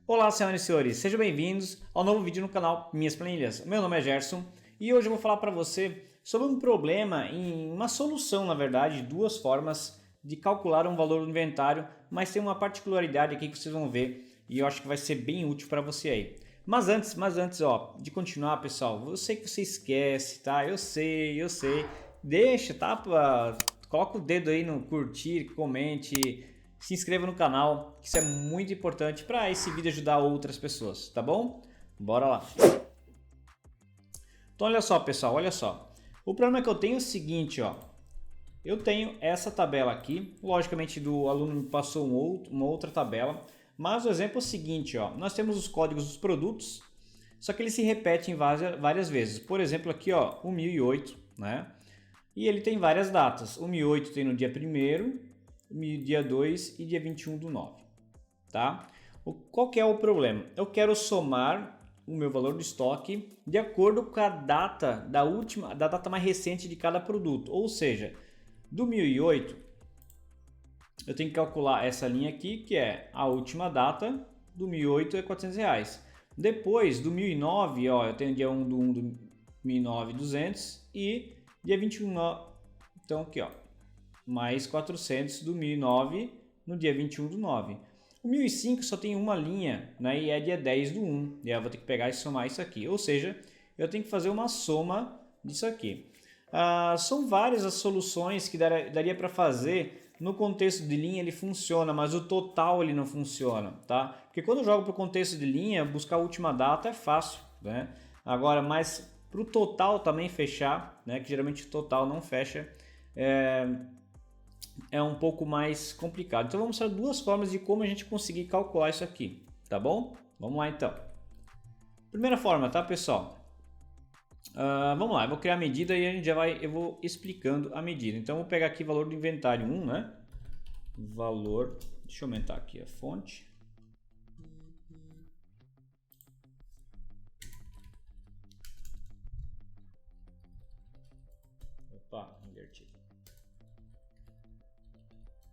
Olá, senhoras e senhores, sejam bem-vindos ao novo vídeo no canal Minhas Planilhas. Meu nome é Gerson e hoje eu vou falar para você sobre um problema, uma solução, na verdade, duas formas de calcular um valor do inventário, mas tem uma particularidade aqui que vocês vão ver e eu acho que vai ser bem útil para você aí. Mas antes, de continuar, pessoal, eu sei que você esquece, tá? Eu sei. Deixa, tá? Coloca o dedo aí no curtir, comente, se inscreva no canal, que isso é muito importante para esse vídeo ajudar outras pessoas, tá bom? Bora lá! Então olha só, pessoal, olha só. O problema que eu tenho é o seguinte, ó. Eu tenho essa tabela aqui, logicamente do aluno me passou uma outra tabela, mas o exemplo é o seguinte, ó. Nós temos os códigos dos produtos, só que eles se repetem várias vezes. Por exemplo, aqui, ó, o 1008, né? E ele tem várias datas. O 1008 tem no dia 1º, dia 2 e dia 21/9, tá? Qual que é o problema? Eu quero somar o meu valor do estoque de acordo com a data da data mais recente de cada produto, ou seja, do 1008 eu tenho que calcular essa linha aqui, que é a última data do 1008 é R$400. Depois do 1009, ó, eu tenho dia 1/1 do 1009, 200 e dia 21, então aqui, ó, mais 400 do 1009 no dia 21/9. O 1005 só tem uma linha, né, e é dia 10/1. E aí eu vou ter que pegar e somar isso aqui. Ou seja, eu tenho que fazer uma soma disso aqui. São várias as soluções que daria para fazer. No contexto de linha ele funciona, mas o total ele não funciona, tá? Porque quando eu jogo para o contexto de linha, buscar a última data é fácil, né? Agora, mas para o total também fechar, né, que geralmente o total não fecha, é um pouco mais complicado. Então vamos mostrar duas formas de como a gente conseguir calcular isso aqui, tá bom? Vamos lá então. Primeira forma, tá, pessoal? Vamos lá, eu vou criar a medida e a gente eu vou explicando a medida. Então eu vou pegar aqui o valor do inventário 1, né? Valor, deixa eu aumentar aqui a fonte. Opa, inverti.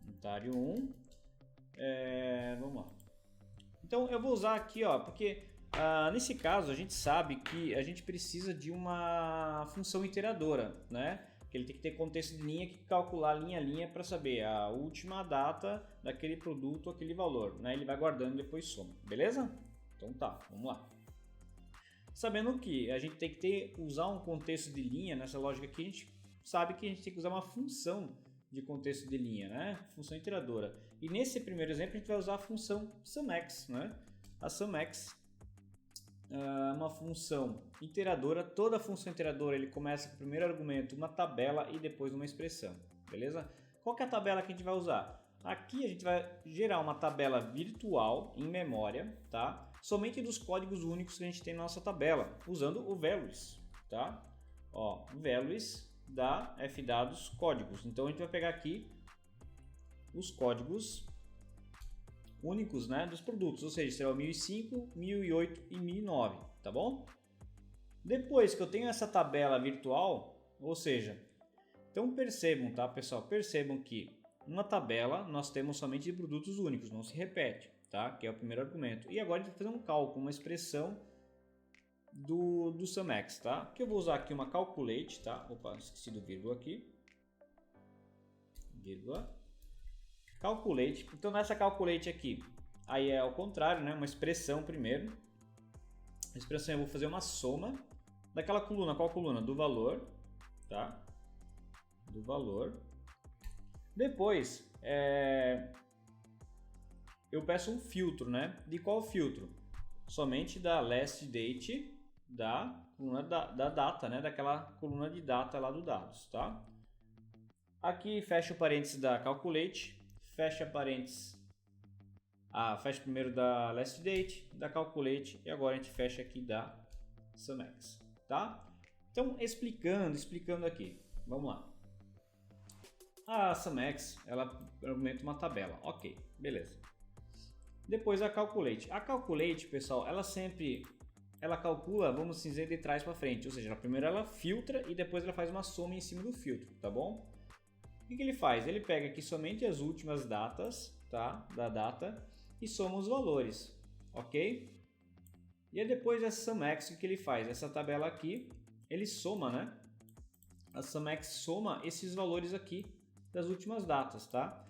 Inventário 1. Vamos lá. Então eu vou usar aqui, ó, porque nesse caso a gente sabe que a gente precisa de uma função iteradora, né? Que ele tem que ter contexto de linha, que calcular linha a linha para saber a última data daquele produto, aquele valor, né? Ele vai guardando e depois soma, beleza? Então tá, vamos lá. Sabendo que a gente tem que usar um contexto de linha, nessa lógica aqui a gente sabe que a gente tem que usar uma função de contexto de linha, né? Função iteradora. E nesse primeiro exemplo a gente vai usar a função SUMX, né? A SUMX é uma função iteradora. Toda função iteradora ele começa com o primeiro argumento, uma tabela e depois uma expressão, beleza? Qual que é a tabela que a gente vai usar? Aqui a gente vai gerar uma tabela virtual em memória, tá? Somente dos códigos únicos que a gente tem na nossa tabela, usando o values, tá? Ó, values da fdados códigos. Então a gente vai pegar aqui os códigos únicos, né, dos produtos, ou seja, será o 1005, 1008 e 1009, tá bom? Depois que eu tenho essa tabela virtual, ou seja, então percebam, tá, pessoal? Percebam que uma tabela nós temos somente de produtos únicos, não se repete, tá? Que é o primeiro argumento. E agora a gente vai fazer um cálculo, uma expressão do SUMX, tá? Que eu vou usar aqui uma calculate, tá? Opa, esqueci do vírgula aqui. Vírgula. Calculate. Então nessa calculate aqui, aí é ao contrário, né? Uma expressão primeiro. A expressão eu vou fazer uma soma daquela coluna. Qual coluna? Do valor, tá? Do valor. Depois, eu peço um filtro, né? De qual filtro? Somente da last date da coluna da data, né? Daquela coluna de data lá do dados, tá? Aqui fecha o parênteses da calculate, fecha parênteses, fecha primeiro da last date, da calculate e agora a gente fecha aqui da SUMX, tá? Então explicando aqui, vamos lá. A SUMX, ela argumenta uma tabela, ok, beleza. Depois a calculate. A calculate, pessoal, ela calcula, vamos dizer, de trás para frente, ou seja, primeiro ela filtra e depois ela faz uma soma em cima do filtro, tá bom? O que ele faz? Ele pega aqui somente as últimas datas, tá? Da data e soma os valores. ok? E aí depois a SumX, o que ele faz? Essa tabela aqui, ele soma, né? A SumX soma esses valores aqui das últimas datas, tá?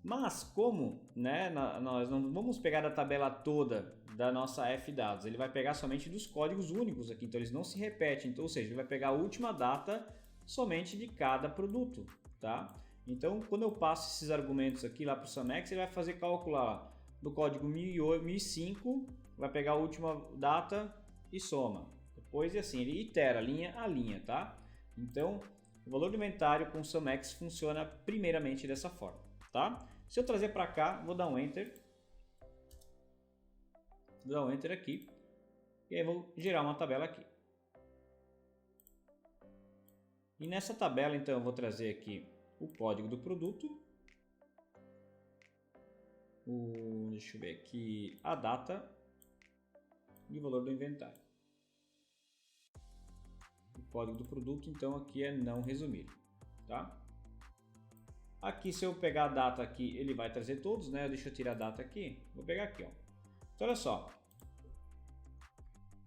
Mas como, né, nós não vamos pegar a tabela toda da nossa F-dados, ele vai pegar somente dos códigos únicos aqui, então eles não se repetem, então, ou seja, ele vai pegar a última data somente de cada produto, tá? Então, quando eu passo esses argumentos aqui lá para o SumX, ele vai fazer cálculo lá do código 1005, vai pegar a última data e soma. Depois, assim, ele itera linha a linha, tá? Então, o valor do inventário com o SumX funciona primeiramente dessa forma, tá? Se eu trazer para cá, vou dar um Enter. Vou dar um Enter aqui. E aí vou gerar uma tabela aqui. E nessa tabela, então, eu vou trazer aqui o código do produto. Deixa eu ver aqui, a data e o valor do inventário. O código do produto, então, aqui é não resumir, tá? Aqui, se eu pegar a data aqui, ele vai trazer todos, né? Deixa eu tirar a data aqui. Vou pegar aqui, ó. Então, olha só.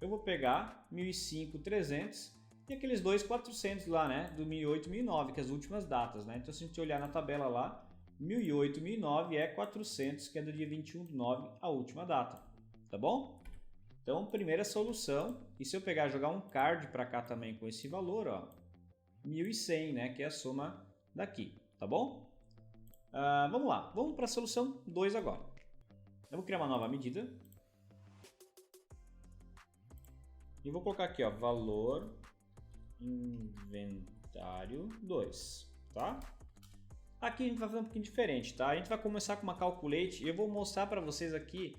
Eu vou pegar 1005, 300 e aqueles dois 400 lá, né? Do 1008 e 1009, que é as últimas datas, né? Então, se a gente olhar na tabela lá, 1008 e 1009 é 400, que é do dia 21/9, a última data. Tá bom? Então, primeira solução. E se eu pegar e jogar um card para cá também com esse valor, ó, 1100, né? Que é a soma daqui. Tá bom? Vamos lá, vamos para a solução 2 agora. Eu vou criar uma nova medida. E vou colocar aqui, ó, valor inventário 2, tá? Aqui a gente vai fazer um pouquinho diferente, tá? A gente vai começar com uma calculate e eu vou mostrar para vocês aqui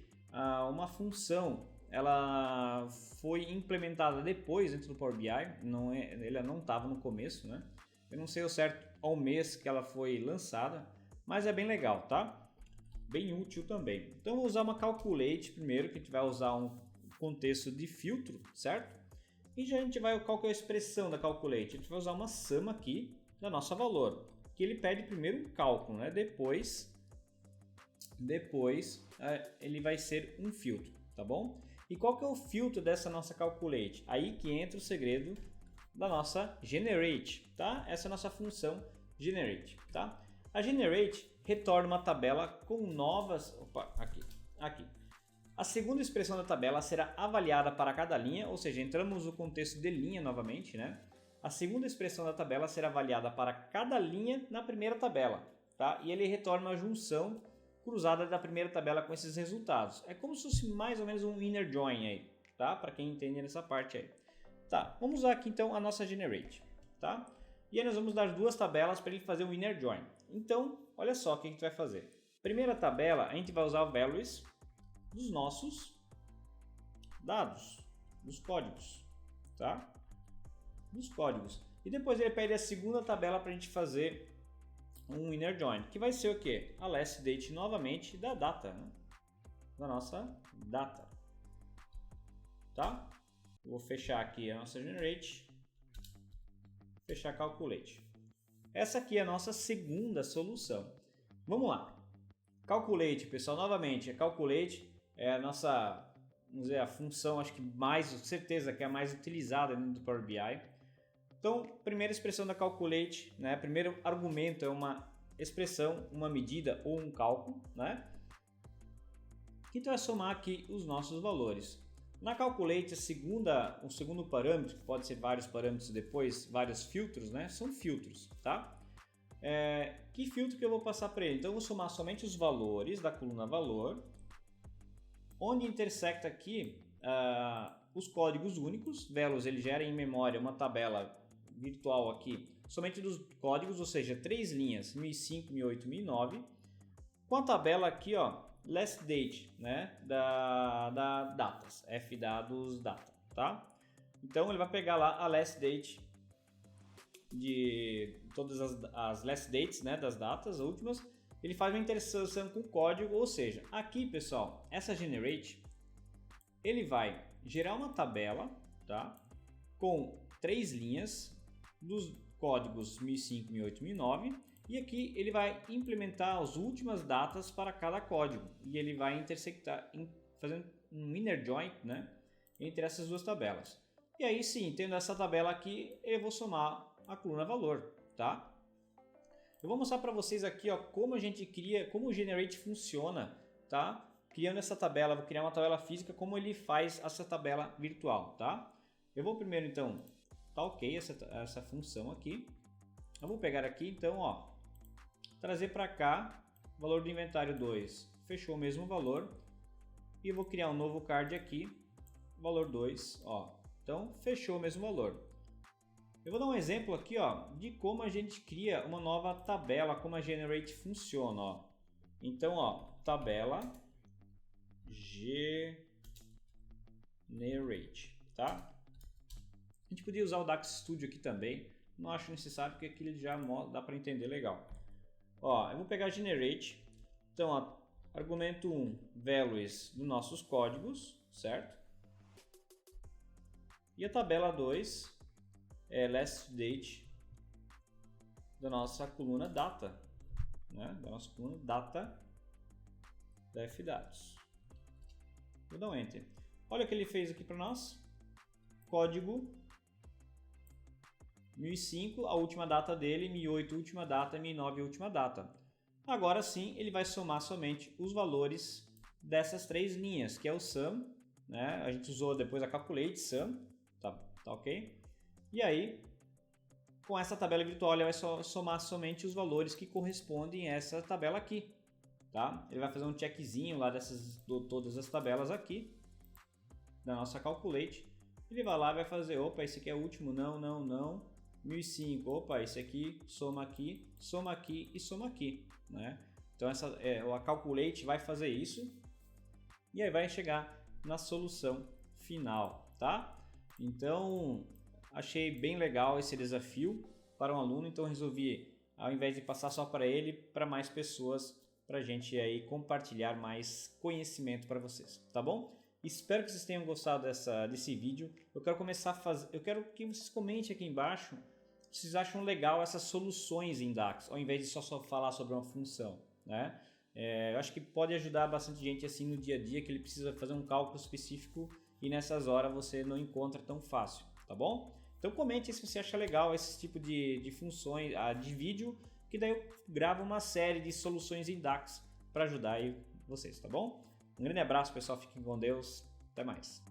uma função. Ela foi implementada depois dentro do Power BI, ela não estava no começo, né? Eu não sei o certo ao mês que ela foi lançada, mas é bem legal, tá? Bem útil também. Então, eu vou usar uma calculate primeiro, que a gente vai usar um contexto de filtro, certo? E já a gente vai, qual que é a expressão da calculate? A gente vai usar uma suma aqui da nossa valor, que ele pede primeiro um cálculo, né? Depois ele vai ser um filtro, tá bom? E qual que é o filtro dessa nossa calculate? Aí que entra o segredo da nossa generate, tá? Essa é a nossa função generate, tá? A generate retorna uma tabela com novas... Opa, aqui. A segunda expressão da tabela será avaliada para cada linha, ou seja, entramos no contexto de linha novamente, né? A segunda expressão da tabela será avaliada para cada linha na primeira tabela, tá? E ele retorna uma junção cruzada da primeira tabela com esses resultados. É como se fosse mais ou menos um inner join aí, tá? Para quem entende nessa parte aí. Tá, vamos usar aqui então a nossa generate, tá? E aí nós vamos dar duas tabelas para ele fazer o inner join. Então, olha só o que a gente vai fazer. Primeira tabela, a gente vai usar o values dos nossos dados, dos códigos, tá? Dos códigos. E depois ele pede a segunda tabela para a gente fazer um inner join, que vai ser o quê? A last date novamente da data, né? Da nossa data, tá? Vou fechar aqui a nossa generate, fechar calculate. Essa aqui é a nossa segunda solução. Vamos lá. Calculate, pessoal, novamente, a calculate é a nossa, vamos dizer, a função, acho que mais, certeza que é a mais utilizada dentro do Power BI. Então, primeira expressão da calculate, né? Primeiro argumento é uma expressão, uma medida ou um cálculo, né? Que vai somar aqui os nossos valores. Na calculate, o segundo parâmetro, que pode ser vários parâmetros depois, vários filtros, né? São filtros, tá? Que filtro que eu vou passar para ele? Então, eu vou somar somente os valores da coluna valor, onde intersecta aqui os códigos únicos. Velos, ele gera em memória uma tabela virtual aqui, somente dos códigos, ou seja, 3 linhas, 1005, 1008, 1009, com a tabela aqui, ó, last date, né, da datas, F-dados data, tá? Então ele vai pegar lá a last date de todas as last dates, né, das datas últimas, ele faz uma interseção com o código, ou seja, aqui, pessoal, essa generate, ele vai gerar uma tabela, tá, com 3 linhas dos códigos 1005, 1008, 1009, E aqui ele vai implementar as últimas datas para cada código e ele vai intersectar, fazendo um inner join, né, entre essas duas tabelas. E aí sim, tendo essa tabela aqui, eu vou somar a coluna valor, tá? Eu vou mostrar para vocês aqui, ó, como a gente cria, como o Generate funciona, tá? Criando essa tabela, vou criar uma tabela física, como ele faz essa tabela virtual, tá? Eu vou primeiro então, tá ok essa função aqui. Eu vou pegar aqui então, ó, trazer para cá, valor do inventário 2, fechou o mesmo valor. E eu vou criar um novo card aqui, valor 2, ó. Então, fechou o mesmo valor. Eu vou dar um exemplo aqui, ó, de como a gente cria uma nova tabela, como a Generate funciona, ó. Então, ó, tabela Generate, tá? A gente podia usar o DAX Studio aqui também, não acho necessário porque aqui ele já dá para entender legal. Ó, eu vou pegar Generate, então, ó, argumento 1, values dos nossos códigos, certo? E a tabela 2 é last date da nossa coluna data, né? Da nossa coluna data da fdados. Vou dar um enter. Olha o que ele fez aqui para nós. Código 1005, a última data dele, 1008 última data, 1009 última data. Agora sim, ele vai somar somente os valores dessas três linhas, que é o sum, né? A gente usou depois a calculate sum, tá ok? E aí, com essa tabela virtual, ele vai somar somente os valores que correspondem a essa tabela aqui, tá? Ele vai fazer um checkzinho lá todas as tabelas aqui, da nossa calculate. Ele vai lá e vai fazer, opa, esse aqui é o último, não. 1005, opa, esse aqui, soma aqui e soma aqui, né? Então a calculate vai fazer isso e aí vai chegar na solução final, tá? Então, achei bem legal esse desafio para um aluno, então resolvi, ao invés de passar só para ele, para mais pessoas, para a gente aí compartilhar mais conhecimento para vocês, tá bom? Espero que vocês tenham gostado desse vídeo. Eu quero que vocês comentem aqui embaixo se vocês acham legal essas soluções em DAX, ao invés de só falar sobre uma função, né? Eu acho que pode ajudar bastante gente assim no dia a dia, que ele precisa fazer um cálculo específico e nessas horas você não encontra tão fácil, tá bom? Então comente se você acha legal esse tipo de funções, de vídeo, que daí eu gravo uma série de soluções em DAX para ajudar aí vocês, tá bom? Um grande abraço, pessoal, fiquem com Deus, até mais.